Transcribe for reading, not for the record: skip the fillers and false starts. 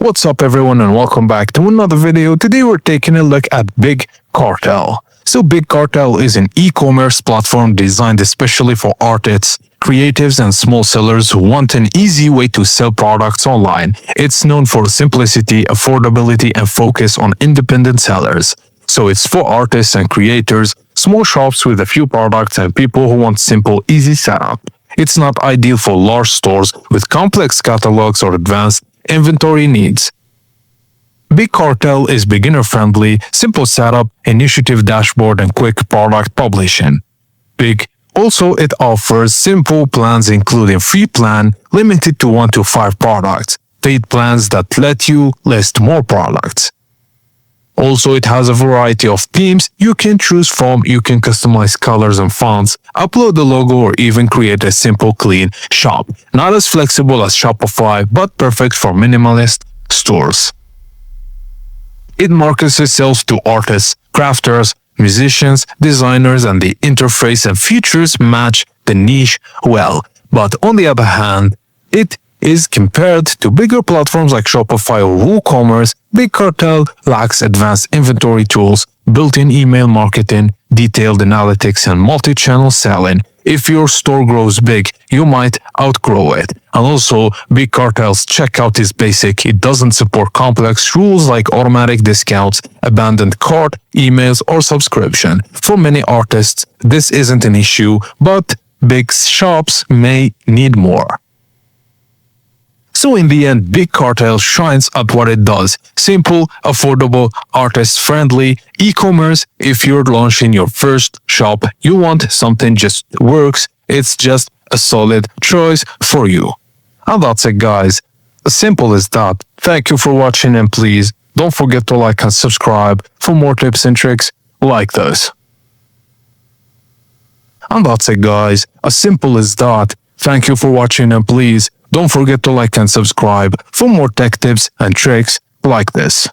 What's up everyone and welcome back to another video. Today we're taking a look at Big Cartel. So Big Cartel is an e-commerce platform designed especially for artists, creatives and small sellers who want an easy way to sell products online. It's known for simplicity, affordability and focus on independent sellers. So it's for artists and creators, small shops with a few products and people who want simple, easy setup. It's not ideal for large stores with complex catalogs or advanced inventory needs. Big Cartel is beginner-friendly, simple setup, initiative dashboard, and quick product publishing. Also, it offers simple plans including free plan limited to 1 to 5 products, paid plans that let you list more products. Also, it has a variety of themes you can choose from. You can customize colors and fonts, upload the logo, or even create a simple, clean shop. Not as flexible as Shopify, but perfect for minimalist stores. It markets itself to artists, crafters, musicians, designers, and the interface and features match the niche well. But on the other hand, it is compared to bigger platforms like Shopify or WooCommerce. Big Cartel lacks advanced inventory tools, built-in email marketing, detailed analytics, and multi-channel selling. If your store grows big, you might outgrow it. And also, Big Cartel's checkout is basic. It doesn't support complex rules like automatic discounts, abandoned cart, emails, or subscription. For many artists, this isn't an issue, but big shops may need more. So in the end, Big Cartel shines at what it does. Simple, affordable, artist-friendly, e-commerce. If you're launching your first shop, you want something just works, it's just a solid choice for you. And that's it guys. As simple as that. Thank you for watching and please don't forget to like and subscribe for more tips and tricks like this. And that's it guys. As simple as that. Thank you for watching and please don't forget to like and subscribe for more tech tips and tricks like this.